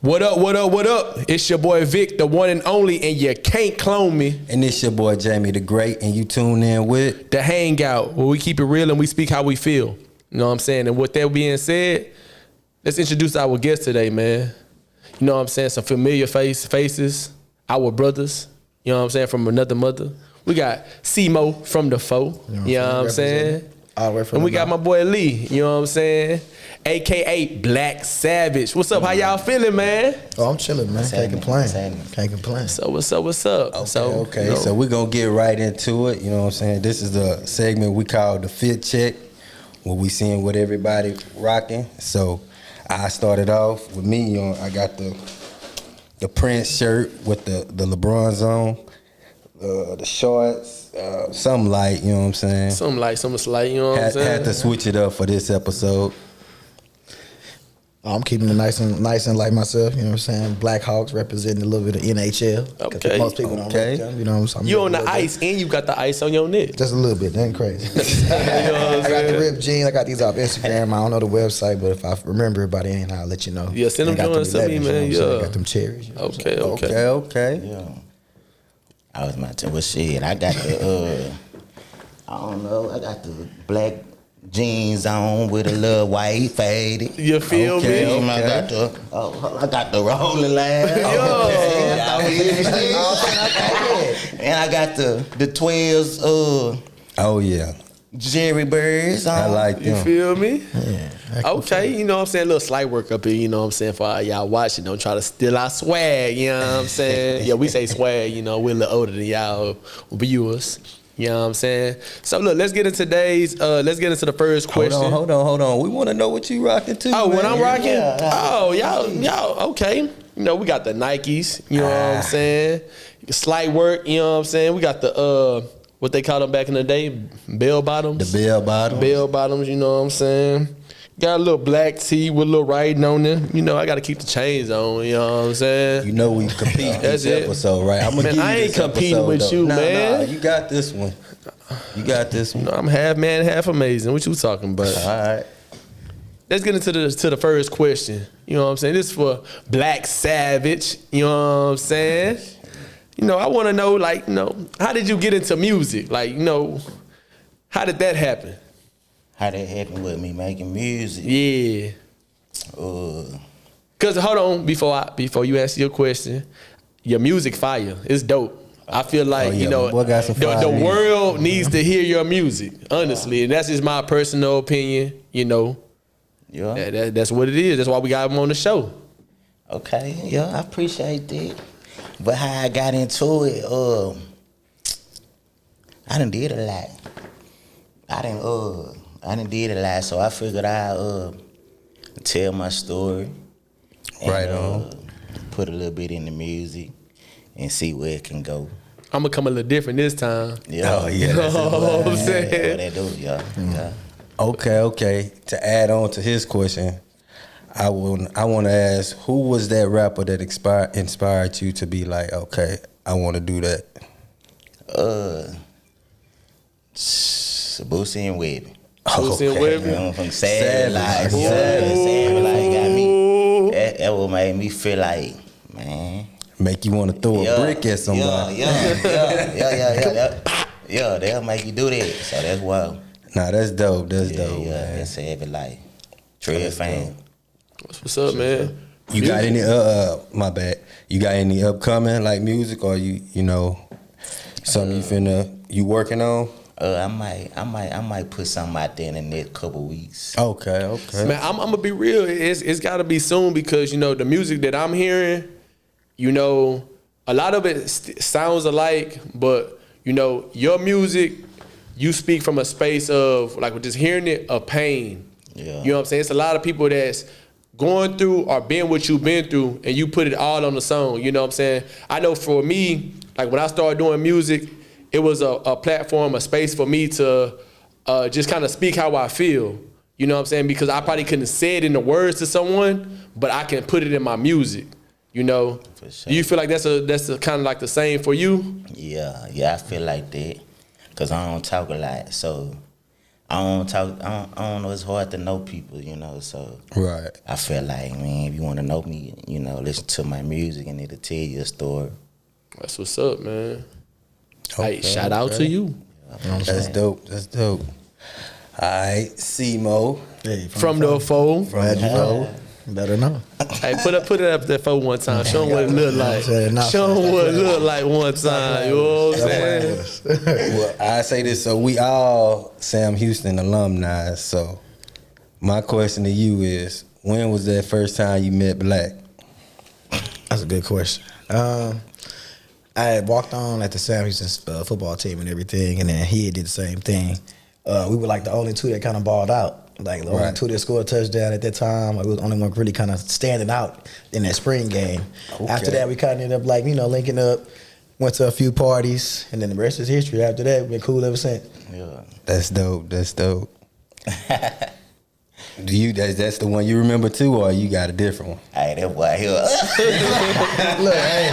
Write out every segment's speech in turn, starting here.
What up, what up, what up? It's your boy Vic, the one and only, and you can't clone me. And it's your boy Jamie the Great, and you tune in with Daa Hangout, where we keep it real and we speak how we feel. You know what I'm saying? And with that being said, let's introduce our guest today, man. You know what I'm saying? Some familiar faces, our brothers, you know what I'm saying, from another mother. We got C-Mo from the Foe, you know what I'm saying? All the way from and we got my boy Lee, you know what I'm saying? AKA Black Savage. What's up? How y'all feeling, man? Oh, I'm chilling, man. Can't complain. Can't complain. So what's up? What's up? Okay, so we're gonna get right into it. You know what I'm saying? This is the segment we call the fit check, where we seeing what everybody rocking. So I started off with me. You know, I got the Prince shirt with the LeBrons on, the shorts, something light. You know what I'm saying? Something light, something slight. You know what I'm saying? Had to switch it up for this episode. I'm keeping it nice and like myself, you know what I'm saying? Black Hawks representing a little bit of NHL. Okay. Most people don't like them, you know what I'm saying? You on the ice and you got the ice on your neck. Just a little bit, that ain't crazy. You know what I'm I got the saying? ripped jeans, I got these off Instagram. I don't know the website, but if I remember it by the end, I'll let you know. Yeah, send them joints to me, man. I got them cherries. Okay. Yeah. I was about to, well, shit, I got the, I don't know, I got the black jeans on with a little white faded. You feel me? I got the rolling line. And I got the 12s, Oh yeah. Jerry Birds on. I like You them. feel me? Yeah. Okay, you know what I'm saying? A little slight work up here, you know what I'm saying? For all y'all watching, don't try to steal our swag, you know what I'm saying? Yeah, we say swag, you know, we're a little older than y'all viewers. You know what I'm saying? So look, let's get into the first question. Hold on. We want to know what you rocking too. Oh, man. when I'm rocking? Yeah. Oh, y'all, okay. You know, we got the Nikes, you know what I'm saying? Slight work, you know what I'm saying? We got the, what they called them back in the day, bell bottoms. The bell bottom. Bell bottoms, you know what I'm saying? Got a little black tee with a little writing on it. You know, I got to keep the chains on, you know what I'm saying? You know we compete That's this it. episode, right? I'm gonna Man, give you I ain't this competing episode, with though. you, Nah, man. you got this one. You got this one. You know, I'm half man, half amazing. What you talking about? All right. Let's get into the first question. You know what I'm saying? This is for Black Savage. You know what I'm saying? You know, I want to know, like, you know, how did you get into music? Like, you know, how did that happen? How that happened with me making music? Yeah. Cause hold on, before you answer your question, your music fire. It's dope. I feel like, yeah, you know, boy got some fire the music. world needs to hear your music, honestly. And that's just my personal opinion, you know. Yeah. That's what it is. That's why we got him on the show. Okay, yeah, I appreciate that. But how I got into it, I done did a lot. I done did a lot, so I figured I'd tell my story. And, Right on. Put a little bit in the music and see where it can go. I'm gonna come a little different this time. Yeah. Oh yeah. You That's know it. what I'm Yeah, saying? what they do, yeah. Yeah. Okay. To add on to his question, I want to ask, who was that rapper that inspired you to be like, okay, I want to do that? Boosie and Webby. Boosie and Webby. You know, from Sad Life. Savage. Sad Life got me. That what made me feel like, man. Make you want to throw a brick at somebody. Yeah, they'll make you do that. So that's wild. Nah, that's dope. That's dope, Yeah, man. that's Sad Life. Tread fan. What's up, man? You got any my bad. You got any upcoming like music, or you know something you working on? I might put something out there in the next couple weeks. Okay. Man, I'm gonna be real. It's gotta be soon because, you know, the music that I'm hearing, you know, a lot of it sounds alike, but, you know, your music, you speak from a space of, like, with just hearing it, of pain. Yeah. You know what I'm saying? It's a lot of people that's going through or been what you've been through, and you put it all on the song. You know what I'm saying? I know for me, like, when I started doing music, it was a platform, a space for me to just kind of speak how I feel. You know what I'm saying? Because I probably couldn't say it in the words to someone, but I can put it in my music. You know? For sure. Do you feel like that's kind of like the same for you? Yeah, I feel like that. Cause I don't talk a lot, so I don't talk. I don't know. It's hard to know people, you know. So Right. I feel like, man, if you want to know me, you know, listen to my music and it'll tell you a story. That's what's up, man. Okay, Hey, shout out to you. That's dope. That's dope. All right, C-Mo. Hey, From the foe. Glad you know. Better know. Hey, put it up there for one time. Show them what it look like. Show them what it look like one time. You know what I'm saying? Well, I say this, so we all Sam Houston alumni. So my question to you is, when was that first time you met Black? That's a good question. I had walked on at the Sam Houston football team and everything, and then he did the same thing. We were like the only two that kind of balled out. Like the only two that scored a touchdown at that time. Like, we was the only one really kind of standing out in that spring game. Okay. After that, we kind of ended up like, you know, linking up, went to a few parties, and then the rest is history. After that, we've been cool ever since. Yeah. That's dope. That's dope. That's the one you remember too, or you got a different one? Hey, that boy here. Look, hey,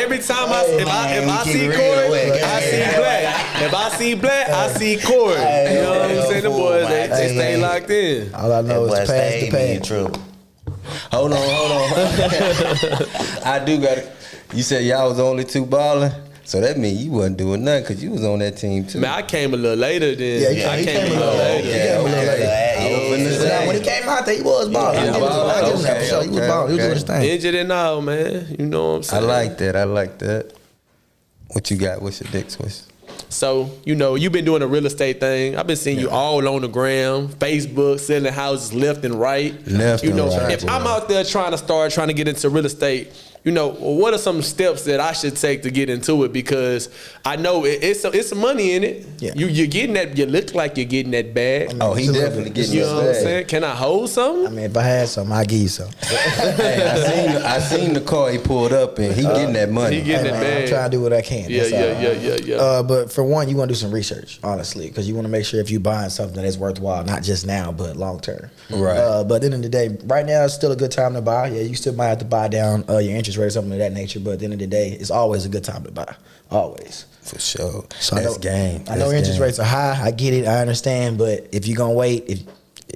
Every time if I see Corey, I see Black. If I see Black, I see Corey. You know what I'm saying? The boys, they stay locked in. all I know is pass the pass. True. Hold on. I do got it. You said y'all was the only two balling, so that means you wasn't doing nothing because you was on that team too. Man, I came a little later then. Yeah, I came a little later. When he came out there, he was balling. I give him that for sure. He was balling. He was doing his thing. Injured and all, man. You know what I'm saying? I like that. What you got? What's your next question? So, you know, you've been doing a real estate thing. I've been seeing you all on the gram, Facebook, selling houses left and right. You know, if I'm out there trying to get into real estate, you know, what are some steps that I should take to get into it? Because I know it's some money in it. Yeah. You're getting that. You look like you're getting that bag. Oh, he definitely getting You that know what I'm bag. saying? Can I hold something? I mean, if I had something, I'd give you something. Hey, I seen the car he pulled up and he getting that money. He getting that I'm bag. trying to do what I can. Yeah, That's all. yeah. But for one, you want to do some research, honestly, because you want to make sure if you're buying something that's worthwhile, not just now, but long term. Right. But at the end of the day, right now it's still a good time to buy. Yeah, you still might have to buy down your interest rate or something of that nature. But at the end of the day, it's always a good time to buy. Always. For sure. So That's game. I know interest rates are high. I get it. I understand. But if you're going to wait,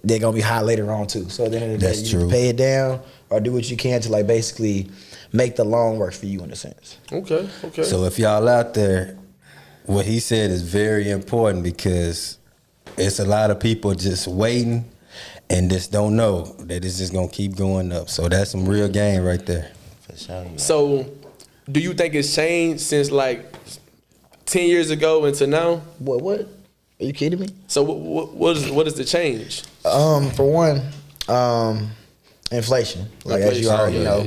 they're going to be high later on too. So at the end of the day, you can pay it down or do what you can to like basically make the loan work for you in a sense. Okay. So if y'all out there, what he said is very important because it's a lot of people just waiting and just don't know that it's just going to keep going up. So that's some real game right there. For sure. So, do you think it's changed since like 10 years ago into now? What? Are you kidding me? So what is the change? For one, inflation. Like as you already know,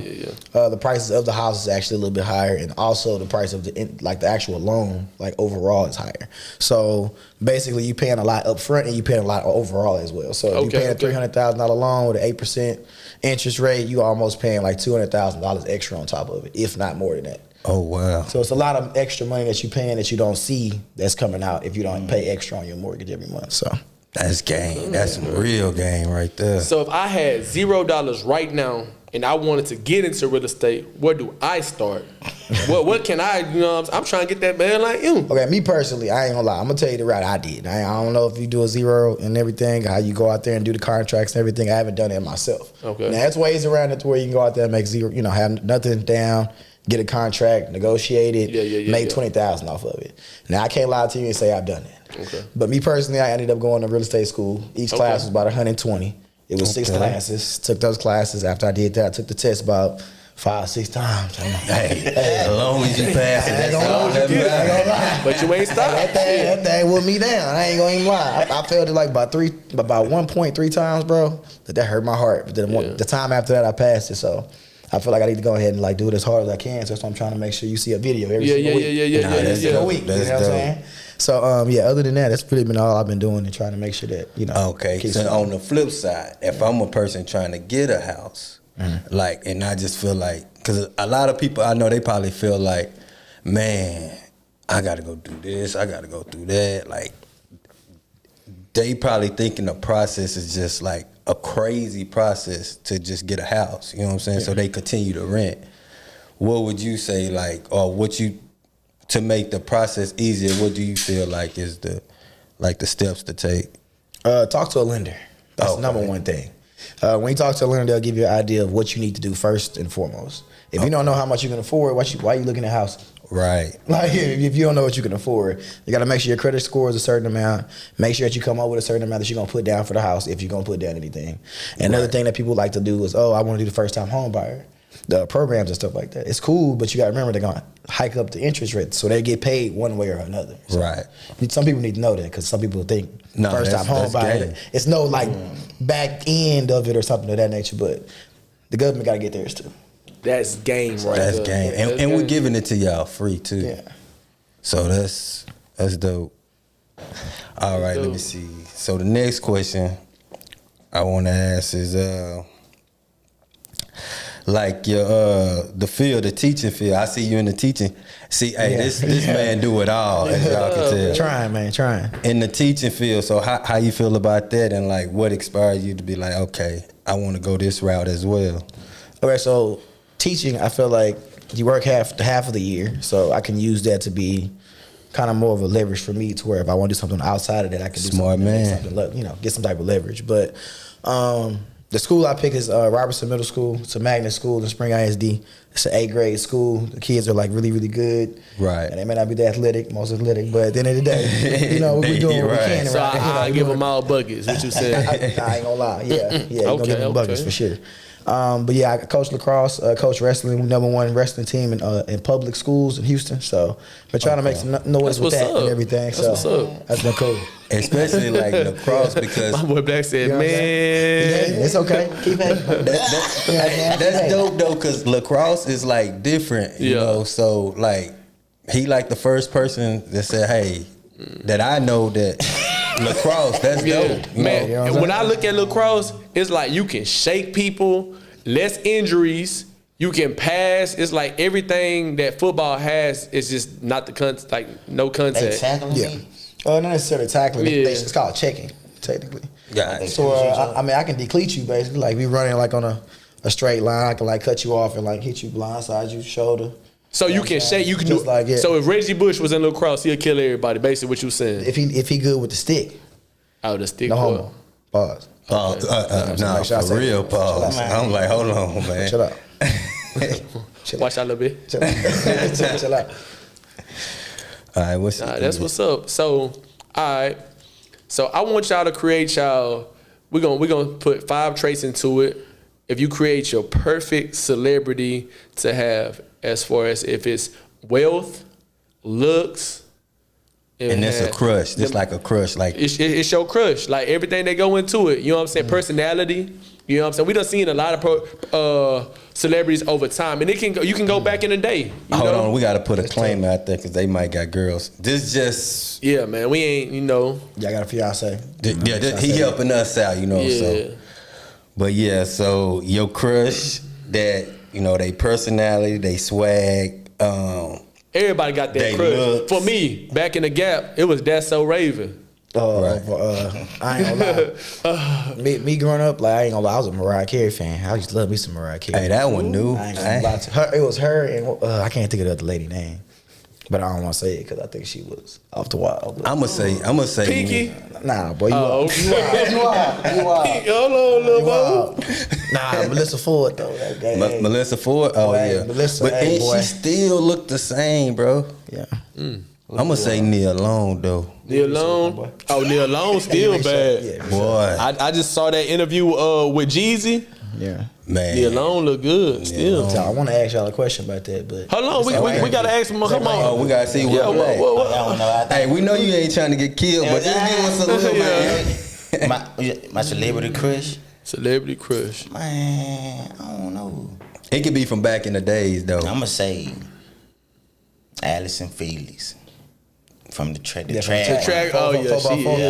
the prices of the house is actually a little bit higher, and also the price of the actual loan, like overall, is higher. So basically, you paying a lot up front, and you paying a lot overall as well. So if you paying a $300,000 loan with an 8% interest rate, you almost paying like $200,000 extra on top of it, if not more than that. Oh, wow. So it's a lot of extra money that you're paying that you don't see that's coming out if you don't pay extra on your mortgage every month. So that's game. That's some real game right there. So if I had $0 right now and I wanted to get into real estate, where do I start? what can I, you know, I'm trying to get that man like you. Okay, me personally, I ain't gonna lie. I'm gonna tell you the route I did. I don't know if you do a zero and everything, how you go out there and do the contracts and everything. I haven't done it myself. Okay. Now, there's ways around it to where you can go out there and make zero, you know, have nothing down, get a contract, negotiate it, make $20,000 off of it. Now, I can't lie to you and say I've done it. Okay. But me personally, I ended up going to real estate school. Each class was about 120. It was 6 classes. Took those classes. After I did that, I took the test about 5-6 times. Hey, as long as you pass it, that's all that matters. But you ain't stopped. That thing whooped me down. I ain't gonna even lie. I failed it like about 1.3 times, bro. That hurt my heart. But then the time after that, I passed it. So I feel like I need to go ahead and like do it as hard as I can. So that's why I'm trying to make sure you see a video every single week. Every single week. You know what I'm saying? So other than that, that's pretty been all I've been doing and trying to make sure that, you know. Okay. So on the flip side, if I'm a person trying to get a house, like, and I just feel like, because a lot of people I know, they probably feel like, man, I got to go do this, I got to go through that. Like, they probably thinking the process is just like a crazy process to just get a house. You know what I'm saying? So they continue to rent. What would you say, like, or what you, to make the process easier, what do you feel like is the steps to take? Talk to a lender. That's the number one thing. When you talk to a lender, they'll give you an idea of what you need to do first and foremost. If you don't know how much you can afford, why are you looking at houses? Right. Like if you don't know what you can afford, you got to make sure your credit score is a certain amount. Make sure that you come up with a certain amount that you're gonna put down for the house if you're gonna put down anything. And another thing that people like to do is, I want to do the first time home buyer. The programs and stuff like that. It's cool, but you got to remember they're gonna hike up the interest rate, so they get paid one way or another. So Right. Some people need to know that because some people think No, first time home that's buyer. game. It's no like back end of it or something of that nature, but the government got to get theirs too. That's game right That's there. game. And we're giving it to y'all free too. Yeah. So that's dope. All right, let me see. So the next question I want to ask is like your the field, the teaching field. I see you in the teaching. See, hey, Yeah. this man do it all, as y'all can tell. Trying, man, trying. In the teaching field, so how you feel about that, and like what inspired you to be like, okay, I want to go this route as well. Okay, so teaching, I feel like you work half of the year, so I can use that to be kind of more of a leverage for me to where if I want to do something outside of that, I can do Smart something, man. get some type of leverage. But the school I pick is Robertson Middle School. It's a magnet school in Spring ISD. It's an 8th grade school. The kids are like really, really good. Right. And they may not be the most athletic, but at the end of the day, we're doing what we Right. can. So around here. I give them all buckets. What you said? I ain't gonna lie. Yeah, you're gonna Okay, give them buckets for sure. But yeah, I coach lacrosse, coach wrestling, #1 wrestling team in public schools in Houston. So we're trying to make some noise That's with what's that up. and everything. That's so what's up. that's been cool. Especially like lacrosse because My boy Black said, You know what I'm saying? man. It's okay. Keep it. that's dope though, cause lacrosse is like different, you Yeah. know. So like, he like the first person that said, "Hey, that I know that lacrosse, that's Yeah, dope." You man. know? You know what When I'm I look at lacrosse, it's like you can shake people, less injuries. You can pass. It's like everything that football has is just not the like no They contact. tackling Yeah. me. Not necessarily tackling. Yeah. It's called checking, technically. Yeah. So I can decleat you basically. Like we running like on a straight line. I can like cut you off and like hit you blindside you shoulder. So you can shake. You can do. Just like it. So if Reggie Bush was in lacrosse, he'll kill everybody. Basically, what you saying? If he good with the stick, Out the stick. no ball. homo. Pause. Nah, Should I for say- real, pause. I'm like, hold on, man. Chill out. Chill out. Watch out a little bit. Chill out. Chill out. All right, what's That's what's up. So, all right. So I want y'all to create y'all. We're gonna put 5 traits into it. If you create your perfect celebrity to have, as far as if it's wealth, looks, and it's a crush. It's like a crush. Like it's your crush. Like everything that go into it. You know what I'm saying? Personality. You know what I'm saying? We done seen a lot of celebrities over time, and you can go back in the day. You hold know? on, we got to put a claim out there because they might got girls. This just Yeah, man. We ain't. You know. Y'all got a fiance. he helping us out, you know. Yeah. So, but yeah, so your crush that you know they personality, they swag. Everybody got that They crush. looks. For me, back in the Gap, it was That's So Raven. I ain't gonna lie. me growing up, like I ain't gonna lie, I was a Mariah Carey fan. I used to love me some Mariah Carey. Hey, that one new. I ain't gonna lie to her. It was her and I can't think of the other lady name, but I don't want to say it because I think she was off the wild. I'm gonna say. Pinky. Nah, boy, you Oh, wild. You wild. Hold on, little You bro. wild. Nah, Melissa Ford though. That guy, hey. Melissa Ford. Oh Boy, yeah, Melissa, but hey, and boy. she still look the same, bro. Yeah. I'm gonna say Nia Long though. Neil Long. Oh, Neil Long still bad. Yeah, Boy, I just saw that interview with Jeezy. yeah. man. Neil Long look good still. So I want to ask y'all a question about that, but Hold on, we gotta ask him. Come Oh, on. we gotta see what. Yeah, what? I don't know. I think Hey, we know you ain't trying to get killed, but just give us a little man. my celebrity crush. Celebrity crush. Man, I don't know. It could be from back in the days though. I'ma say Allison Felix from the track. Yeah, The from the track. Track. Oh yeah, 4x4. she.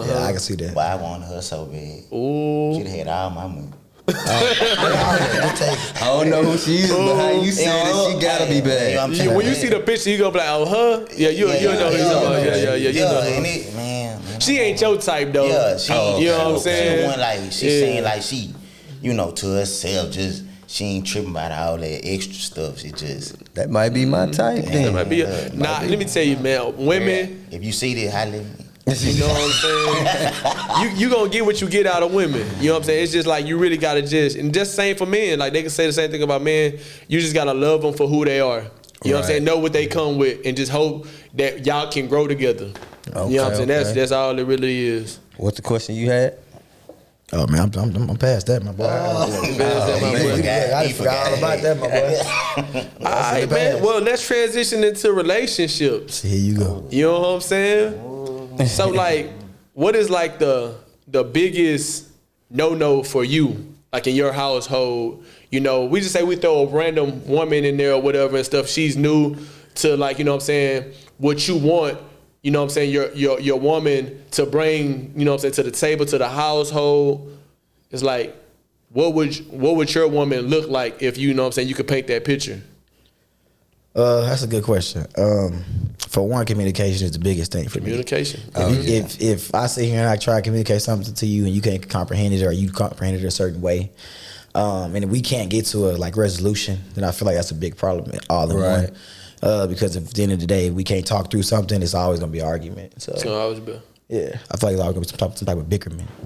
yeah, I can see that. Boy, I wanted her so bad. Ooh. She'd had all my money. I don't know who she is, but how you said it, she gotta be You know what bad. I'm saying? When you see the picture, you gonna be like, oh, her? Yeah, you know who you're talking about. Yeah, you know her. and it, man. She ain't your type though. Yeah, she. You know what I'm She saying? the one like she Yeah. saying like she, you know, to herself. Just she ain't tripping about all that extra stuff. She just. That might be my type That then. might be. Nah, let me tell you, man. Women. If you see this, holla at me. You know what I'm saying? You gonna get what you get out of women. You know what I'm saying? It's just like you really gotta and just same for men. Like they can say the same thing about men. You just gotta love them for who they are. You know what I'm saying? Know what they come with, and just hope that y'all can grow together. Okay, you know what I'm saying? okay. That's all it really is. What's the question you had? Oh man, I'm past that, my boy. I forgot all about that, my boy. All right, man. Well, let's transition into relationships. Here you go. You know what I'm saying? So, like, what is like the biggest no for you, like in your household? You know, we just say we throw a random woman in there or whatever and stuff. She's new to, like, you know what I'm saying, what you want. You know what I'm saying, your woman to bring, you know what I'm saying, to the table, to the household. It's like, what would your woman look like if you know what I'm saying, you could paint that picture? That's a good question. For one, communication is the biggest thing for me. Communication. If I sit here and I try to communicate something to you and you can't comprehend it, or you comprehend it a certain way, and if we can't get to a like resolution, then I feel like that's a big problem all in one. Because at the end of the day, if we can't talk through something, it's always gonna be an argument. So always be. Yeah, I feel like it's always gonna be some type of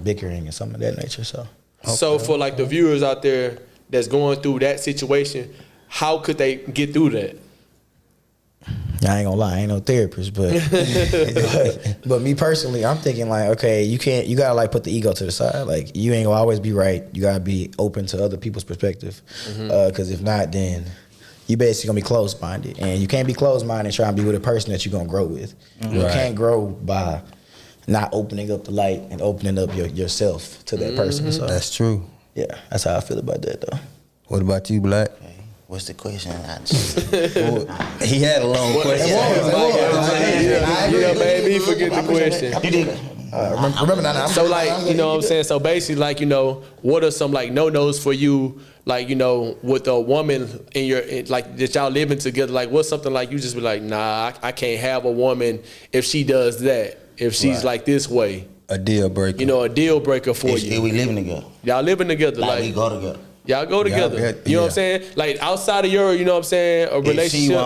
bickering and something of that nature. So for like the viewers out there that's going through that situation, how could they get through that? I ain't gonna lie, I ain't no therapist, but me personally, I'm thinking like, okay, you gotta like put the ego to the side. Like you ain't gonna always be right. You gotta be open to other people's perspective. Because if not, then you basically gonna be closed-minded, and you can't be closed-minded and try and be with a person that you're gonna grow with. You can't grow by not opening up the light and opening up yourself to that person. So That's true. yeah, that's how I feel about that though. What about you, Black? Okay. What's the question? He had a long question. Yeah, baby, forget the question. You did. Remember that. So like, you know what I'm saying? So basically, like, you know, what are some like no-nos for you, like, you know, with a woman like that y'all living together? Like, what's something like you just be like, nah, I can't have a woman if she does that, if she's like this way. A deal breaker. You know, a deal breaker for If you. we living together. Y'all living together, Like like we go together. y'all go together. You know what I'm saying? Like outside of your, you know what I'm saying, a relationship.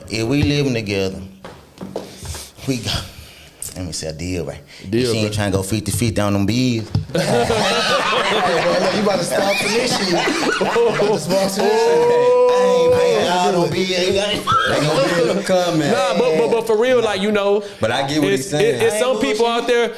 If we living together, we go. Let me say a deal, right? Deal, she ain't trying to go 50-50 on them bills. You about to stop some issues. Comment. Nah, but for real, like, you know. But I get what he's saying. It's some people out there,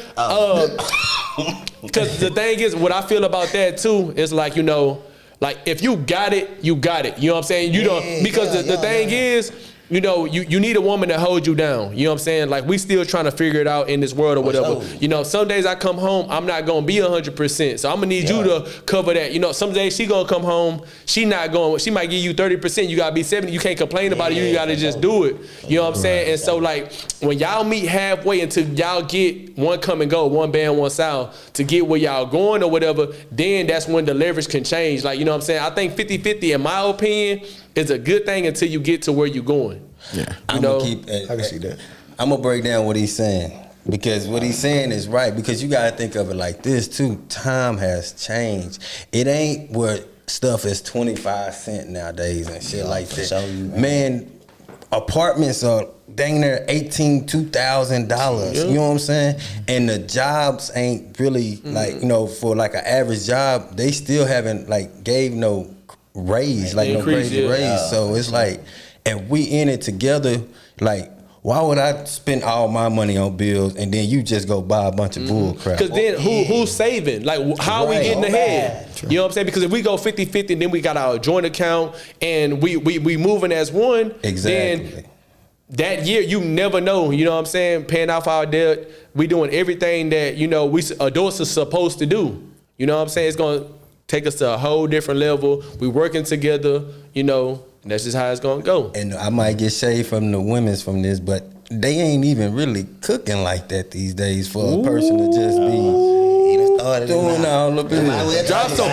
because the thing is, what I feel about that too is like, you know, like if you got it, you got it. You know what I'm saying? You don't, because the thing is, you know, you need a woman to hold you down. You know what I'm saying? Like, we still trying to figure it out in this world or whatever. You know, some days I come home, I'm not going to be 100%. So I'm going to need you to cover that. You know, some days she going to come home, she might give you 30%. You got to be 70. You can't complain about it. You got to just do it. You know what I'm saying? And so, like, when y'all meet halfway until y'all get one come and go, one band, one sound, to get where y'all going or whatever, then that's when the leverage can change. Like, you know what I'm saying? I think 50-50, in my opinion, is a good thing until you get to where you're going. Yeah, I'm gonna I can see that. I'm gonna break down what he's saying, because what he's saying is right. Because you gotta think of it like this too. Time has changed. It ain't what stuff is 25 cents nowadays and shit like that. Sure, man, apartments are dang near $2,000. You know what I'm saying? And the jobs ain't really like, you know, for like an average job, they still haven't like gave no raise, like no crazy raise. So it's like, if we in it together, like, why would I spend all my money on bills and then you just go buy a bunch of bull crap? Because then who's saving? Like, how are we getting ahead? You know what I'm saying? Because if we go 50-50, then we got our joint account and we moving as one. Exactly. Then that year, you never know. You know what I'm saying? Paying off our debt. We doing everything that, you know, we adults are supposed to do. You know what I'm saying? It's going to take us to a whole different level. We working together, you know. That's just how it's gonna go. And I might get shade from the women's from this, but they ain't even really cooking like that these days for a person to just be doing all of it. Drop some.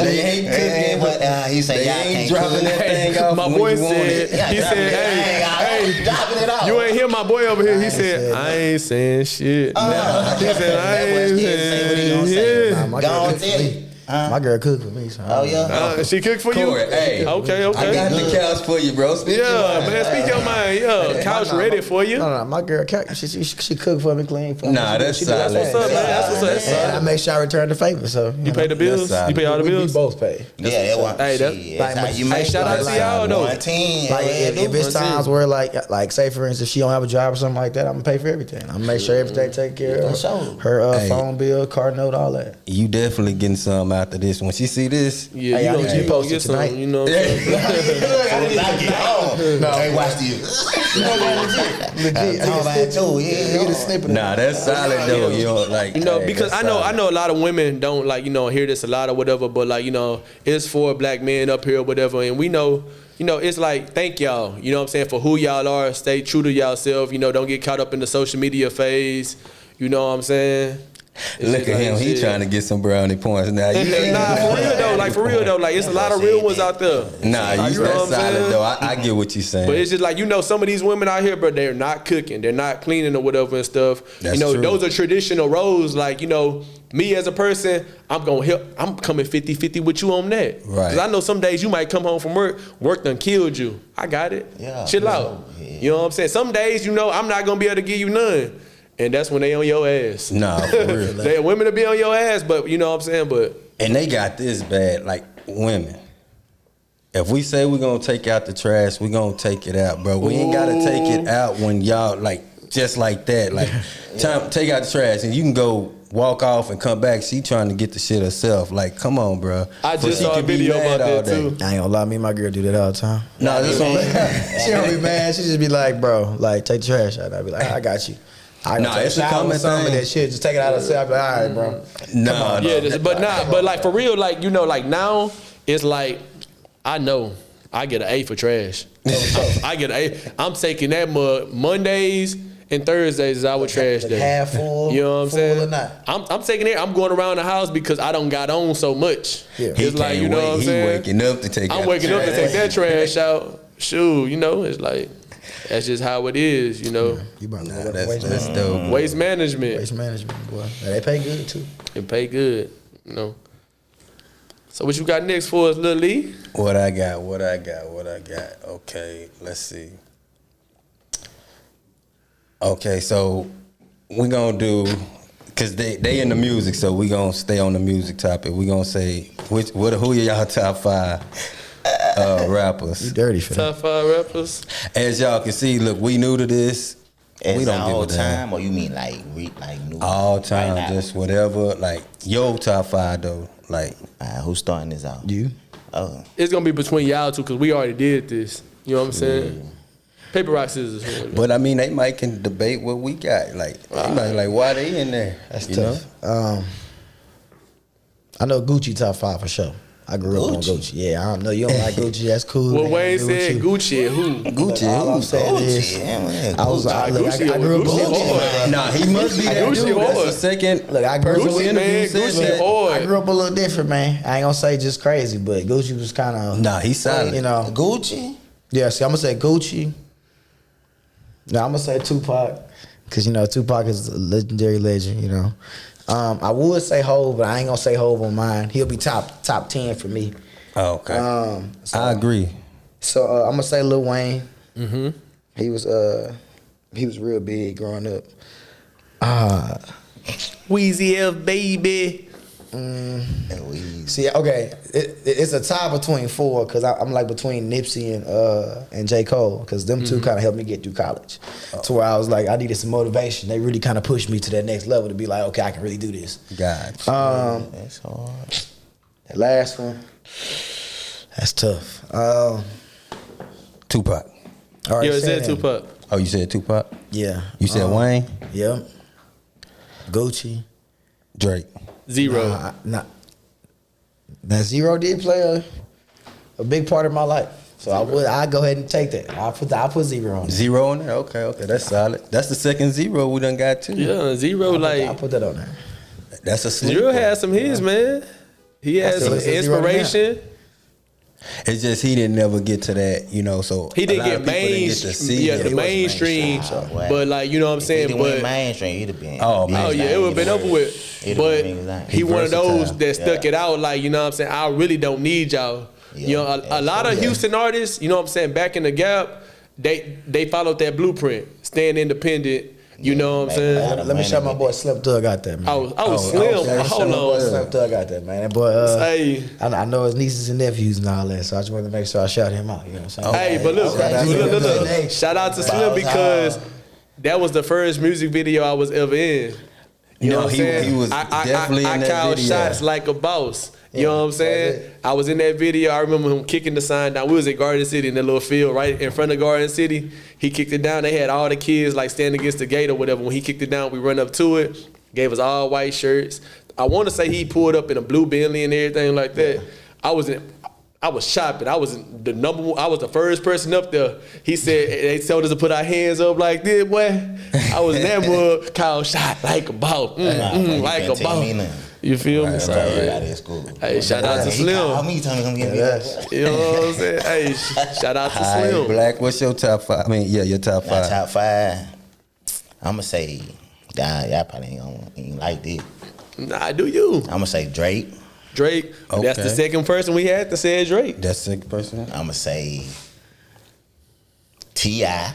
They ain't cooking, but He said, they ain't dropping that thing off. My boy said, he said, hey, you ain't hear my boy over here. He said, I ain't saying shit. He said, I ain't saying shit. Go on, tell you. My girl cook for me. So Oh yeah. She cooked for you? Corey, hey. Okay. I got the couch for you, bro. Speak your Yeah, mind. man, speak your mind. Yeah, couch ready for you. No, my girl, she cook for me, clean for me. Nah, that's solid. That's what's up, man. That's what's up. That's And I solid. make sure I return the favor. So You pay the bills? solid. You pay all the we bills? both pay. Yeah, that one. Hey, that- Shit, like, that's how you hey, make shout out to y'all, though. 110. Like if it's times where like say for instance she don't have a job or something like that, I'm gonna pay for everything. I'm gonna make sure everything taken care of. For sure. Her Hey. phone bill, car note, all that. You definitely getting some after this. When she see this, Yeah, Hey, you I gonna need you to get post it some, tonight. you know what I'm saying? I get home. No, hey, watch this. Legit. Talk about it too. Get a Yeah. snippet. nah, that's solid though. You know, like You know, hey, because that's I solid. know a lot of women don't like, hear this a lot or whatever, but like, it's for black men up here or whatever, and we know, it's like, thank y'all, you know what I'm saying, for who y'all are, stay true to yourself, don't get caught up in the social media phase, you know what I'm saying? It's Look just at like him. He shit. trying to get some brownie points now. You Nah, for real though, like it's a lot of real ones out there. Nah, you know what that's I'm solid saying? though. I get what you saying. But it's just like, some of these women out here, but they're not cooking, they're not cleaning or whatever and stuff. That's true. Those are traditional roles. Like, me as a person, I'm gonna help. I'm coming 50-50 with you on that. Right. Because I know some days you might come home from work done killed you. I got it. Yeah. Chill out. Yeah. You know what I'm saying? Some days, I'm not gonna be able to give you none. And that's when they on your ass. nah, for real. They women to be on your ass, but you know what I'm saying? But And they got this bad, like women. If we say we're gonna take out the trash, we're gonna take it out, bro. We ain't gotta take it out when y'all like just like that. Like take out the trash and you can go walk off and come back. She trying to get the shit herself. Like, come on, bro. I But just she saw a could be video mad about all that day. too. I ain't gonna lie, me and my girl do that all the time. No, this one. She don't be mad. She just be like, bro, like take the trash out. I be like, I got you. I Nah, take it's a shower common with some of thing. that shit. Just take it out of the cell. I be like, all right, bro. No, Yeah, but like for real, like like now it's like I know I get an A for trash. I get an A. I'm taking that mug Mondays and Thursdays is our trash day. Half full, You know what I'm full saying? or not. I'm taking it. I'm going around the house because I don't got on so much. Yeah. He It's like, can't you know wait. what I'm He saying? waking up to take. I'm out waking the up to trash. take that trash out. Shoot, it's like that's just how it is. You brought Nah, the that's waste, dope. Waste management. waste management, boy. Yeah, they pay good too. And pay good. So what you got next for us, Lil Lee? What I got. Okay, let's see. Okay, so we gonna do, cause they in the music, so we gonna stay on the music topic. We gonna say who are y'all top 5 rappers? You dirty for that. Top 5 rappers. As y'all can see, look, we new to this. As we don't all give a damn. time, or you mean like new? All time, Right now? just whatever. Like yo, top 5 though. Like Who's starting this out? You? Oh, It's gonna be between y'all two because we already did this. You know what I'm saying? Paper, rock, scissors. but I mean, they might can debate what we got. Like they might like why they in there. That's you tough. I know Gucci top 5 for sure. I grew up on Gucci. Yeah, I don't know. You don't like Gucci? That's cool. Well, man. Wayne Do what said you- Gucci. Who? Gucci. All I'm saying is, Gucci. I was I, look, Gucci I grew up on Gucci Gucci. hard. Nah, he must be that Gucci dude. That's hard. the second Look, I grew person up we Gucci, man. interviewed said Gucci that. hard. I grew up a little different, man. I ain't gonna say just crazy, but Gucci was kind of Nah, he's solid. You know, Gucci. yeah. See, I'm gonna say Gucci. No, I'm gonna say Tupac, cause Tupac is a legendary legend. I would say Hov, but I ain't gonna say Hov on mine. He'll be top 10 for me. Oh, okay. So, I agree. So I'm gonna say Lil Wayne. Mm-hmm. He was real big growing up. Weezy F, baby. See, okay, it's a tie between 4 because I'm like between Nipsey and J. Cole because them two kind of helped me get through college. To where I was like, I needed some motivation. They really kind of pushed me to that next level to be like, okay, I can really do this. God. That's hard. The last one, that's tough. Tupac. All right, Yeah, it said Sam. Tupac. Oh, you said Tupac? Yeah. You said Wayne? Yep. Gucci. Drake. Zero. That Zero did play a big part of my life. So I'd go ahead and take that. I'll put Zero on it. 0 on there? Okay, that's solid. That's the second 0 we done got too. Yeah, Zero. I'll Like put that on there. That's a sleeper. Zero had some his, man. He had I some still listen to Zero inspiration. It's just he didn't never get to that, you know. So He didn't a lot get of people didn't get to mainstream. see Yeah, him. the mainstream. But like, you know what I'm saying? If he went But mainstream, he'd have been. Oh, man. oh yeah, it would have been over with. It'd But have been exact. he one of those versatile. that stuck Yeah. it out. Like, you know what I'm saying? I really don't need y'all. Yeah, You know, a lot of yeah. Houston artists, you know what I'm saying, back in the gap, they followed that blueprint, staying independent. You know what I'm man, saying? Let me shout my boy Slim Thug out there, man. I was slim. Hold on. Slim Thug out there, man. That boy, Hey. I know his nieces and nephews and all that, so I just wanted to make sure I shout him out. You know what I'm saying? Hey, but look, Okay. shout out to Slim because that was the first music video I was ever in. You know No, what I'm he- saying? he was definitely in that called video. shots like a boss. You know what I'm saying? that's it. I was in that video. I remember him kicking the sign down. We was at Garden City in that little field right in front of Garden City. He kicked it down. They had all the kids like standing against the gate or whatever. When he kicked it down, we run up to it. Gave us all white shirts. I want to say he pulled up in a blue Bentley and everything like that. I was shopping. I was the number one. I was the first person up there. He said they told us to put our hands up like this, boy. I was in that mug called shot like a boss, You like can't a tell me boss. nothing. You feel me? So, Right, yeah. out of school. Hey, shout out to He called Slim. me, told me come get me. Yes. You know what I'm saying? Hey, shout out to All right, Slim. Black, what's your top 5? I mean, yeah, your top My 5. top 5. I'ma say, y'all probably ain't like this. Nah, do you? I'ma say Drake. Drake. That's the Okay. second person we had to say Drake. That's the person. I'ma say T.I. Yeah.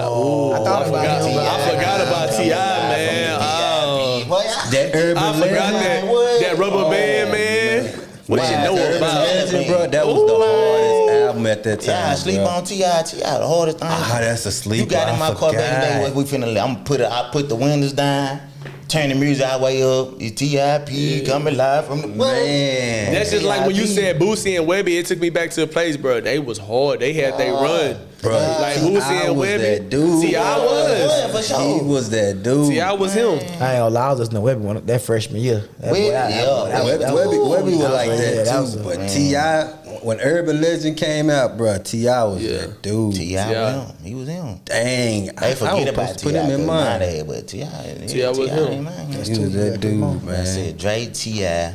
Ooh, I forgot. him, but I forgot about Ti, man. Oh, That urban I forgot legend. that rubber band, man. What you know Urban about? Legend, bro. That was the hardest album at that time. Yeah, sleep bro. on T.I. T.I. the hardest thing. Ah, that's a sleeper. You got in I my car back in the day. forgot. We finna. I put the windows down, turn the music all the way up. It's T.I.P. coming live from the Man. That's just like when you T.I.P. said Boosie and Webby. It took me back to a place, bro. They was hard. They had they run. Bro, Like T.I. Boosie and was Webby. that dude. T.I. was. for sure. He was that dude. T.I. was him. I ain't gonna lie, I was listening to Webby that freshman year. That Webby, boy, that- yeah. that was- that Webby was that like was- that yeah, too. was a- But T.I., when Urban Legend came out, bro, T.I. was Yeah. that dude. T.I. T.I. was him. He was him. Dang. They I was forget supposed about to put him in mind. nowadays, but T.I. T.I. was him. He was that dude, I man. said Drake, T.I.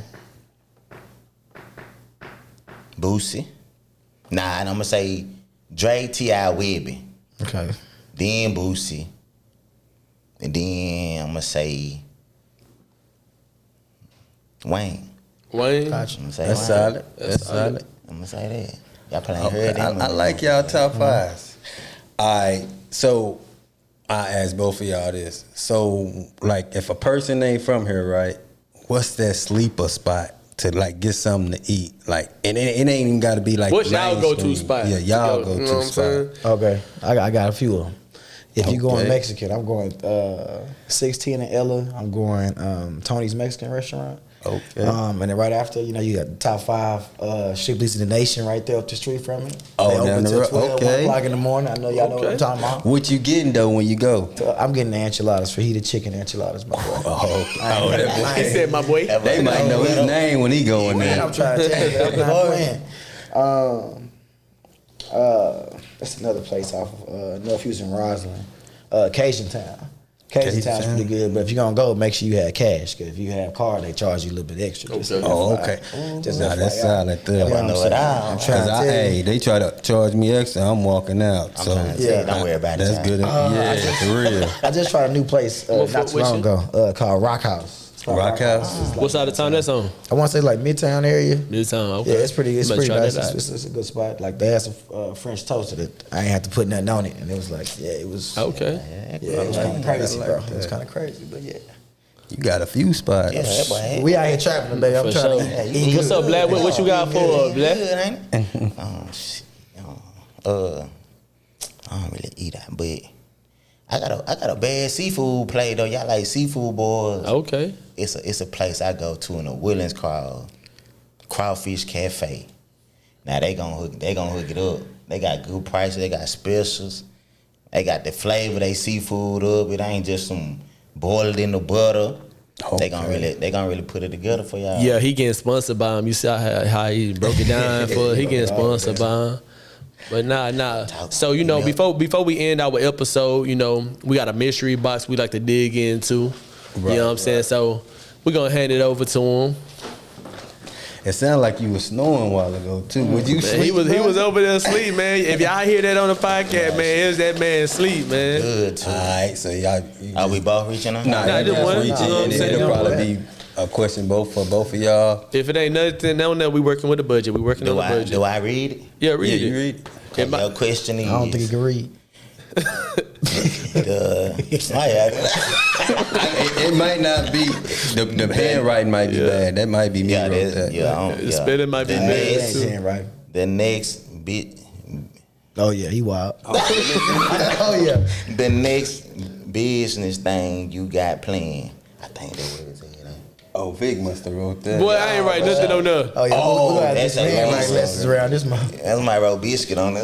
Boosie. Nah, and I'm gonna say Drake, T.I., Webby. Okay. Then Boosie. And then I'm gonna say Wayne. Wayne. Gotcha. I'm gonna say That's Wayne. solid. That's That's solid. solid. I'm gonna say that. Y'all probably ain't Okay, heard that. I like y'all top 5s. All right, so I ask both of y'all this. So, like, if a person ain't from here, right, what's that sleeper spot to, like, get something to eat? Like, and it ain't even got to be, like, What's y'all go-to mainstream. spot? Yeah, y'all You know what go-to I'm spot. saying? Okay, I got a few of them. If you going Okay. Mexican, I'm going 16 in Ella. I'm going Tony's Mexican restaurant. Okay. And then right after, you got the top 5 Shipley's in the Nation right there up the street from me. Oh, They down open the till road. 12, Okay. 1 o'clock in the morning. I know y'all know what I'm Okay. talking about. What you getting, though, when you go? I'm getting the enchiladas, fajita chicken enchiladas, my boy. Oh, He said, my boy. they might know his name when he go in Man, there. I'm trying to tell you, I'm not playing. That's another place off of North Houston, Roslyn. Cajun Town. Cajun Town's Town. pretty good, but if you're gonna go, make sure you have cash. Cause if you have card, they charge you a little bit extra. Just Okay. Oh, FYI. okay. Just Nah, that's FYI. solid there. You know what I'm know it saying? all. I'm Cause trying to tell you. hey, they try to charge me extra. I'm walking out. I'm So trying to tell you, don't worry about it. that's good. Yeah, for real. I just tried a new place What not too foot long with ago called Rock House. It's called Rock House? It's like- What side of town that's on? I want to say like Midtown area. Midtown. Okay. Yeah, it's pretty Must try nice. that out. It's a good spot. Like they had some French toast that I ain't had to put nothing on it, and it was like, yeah, it was. Okay. Yeah, it was kind of crazy, I bro. like It was that. kind of crazy, but yeah. You got a few spots. Yeah, that boy. We out here trapping today. I'm For trying sure. to eat What's good. up, Black? What you got for us, Black? Good, ain't it? Oh shit. I don't really eat that, but I got a bad seafood play though. Y'all like seafood boys? Okay. It's a place I go to in the Woodlands called Crawfish Cafe. Now they gonna hook it up. They got good prices. They got specials. They got the flavor. They seafood up. It ain't just some boiled in the butter. They gonna really put it together for y'all. Yeah, he getting sponsored by him. You see how he broke it down for he getting sponsored by him. But nah. So before we end our episode, we got a mystery box we like to dig into. You know what I'm saying? So we're gonna hand it over to him. It sounded like you was snoring a while ago too. Would you Man, sleep? he was bro? over there asleep, man. If y'all hear that on the podcast, man, it was that man sleep, man. Good too. All right, so y'all. Are we both reaching on? Nah, Nah, that's just one. reaching, You know what I'm and saying? it'll probably be a question for both of y'all. If it ain't nothing, no, we working with the budget. We working on the budget. Do I read it? Yeah, read Yeah, it. you read. It might- Your question is. I don't think he can read. It might not be the handwriting might be bad. That might be me Yeah, wrote that. The spelling might be The bad, next- too. Right. The next bit. Oh yeah, he wild. Oh yeah. The next business thing you got planned. I think that's what it said. Oh, Vic must have wrote that. Boy, I ain't write nothing on there. Oh yeah. Oh, we got that's this a man long like glasses around this month. That's my roast biscuit on it.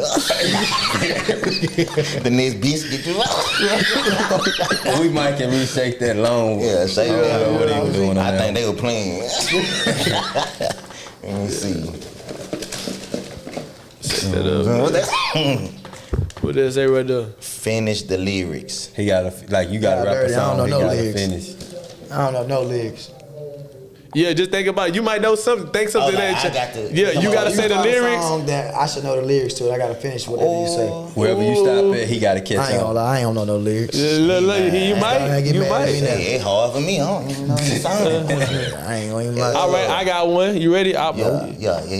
The next biscuit. We might can reshake that long. Yeah, say I don't know what he was doing on I that. think they were playing. Let me see. What does it say right there? Finish the lyrics. He gotta you gotta rap a dirty. I don't song. He know no gotta lyrics. finish. I don't know no lyrics. Yeah, just think about it. You might know something. Think something like, that. I got to- Yeah, you gotta say the find a lyrics. song that I should know the lyrics to it. I gotta finish whatever you say. Wherever you stop at, he gotta catch I ain't gonna on. lie, I ain't know no lyrics. Look, you Don't might. get You mad at me might. now. Hey, it's hard for me. I don't even know the song. I ain't gonna even lie. All right, I got one. You ready? Yeah.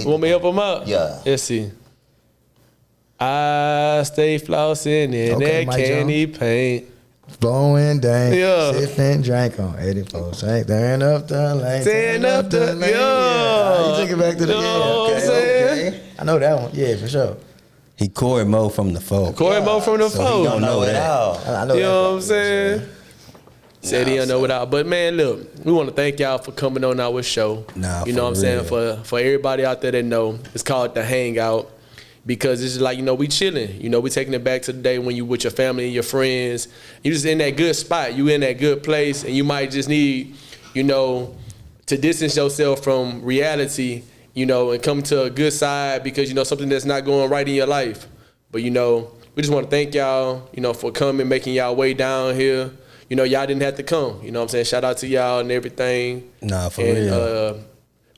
Want me to help him out? Yeah. Let's see. I stay flossing in Okay, that Mike candy paint. Blowing dang, Yeah. sip and drink on 84. Ain't tearing up the lane. Tearing up the- lane. Yeah. You took it back to the You know what I'm okay, saying? okay. I know that one. Yeah, for sure. He Corey Mo from the folk. Corey Mo from the So he phone. don't know Know it that. all. I know You that know what I'm part. saying? Said he don't know without. But man, look, we want to thank y'all for coming on our show. Nah, you know for what I'm saying? real. For everybody out there that know, it's called The Hangout. Because it's just like, we chilling. We taking it back to the day when you with your family and your friends. You just in that good spot. You in that good place. And you might just need, to distance yourself from reality, and come to a good side because, something that's not going right in your life. But, we just want to thank y'all, for coming, making y'all way down here. Y'all didn't have to come. You know what I'm saying? Shout out to y'all and everything. Nah, for and, real.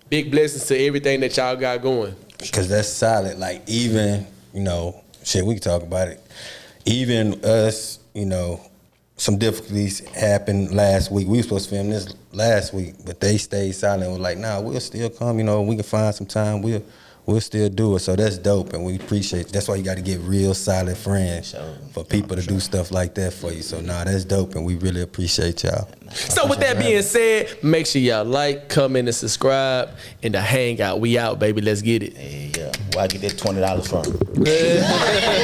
Big blessings to everything that y'all got going. Cause that's solid. Like even, shit, we can talk about it. Even us, some difficulties happened last week. We were supposed to film this last week, but they stayed silent. Was like, nah, we'll still come. We can find some time. We'll still do it. So that's dope, and we appreciate it. That's why you got to get real solid friends for people to do stuff like that for you. So nah, that's dope, and we really appreciate y'all. So with that being said, make sure y'all like, comment, and subscribe. And The Hangout, we out, baby. Let's get it. Yeah. Where I get that $20 from?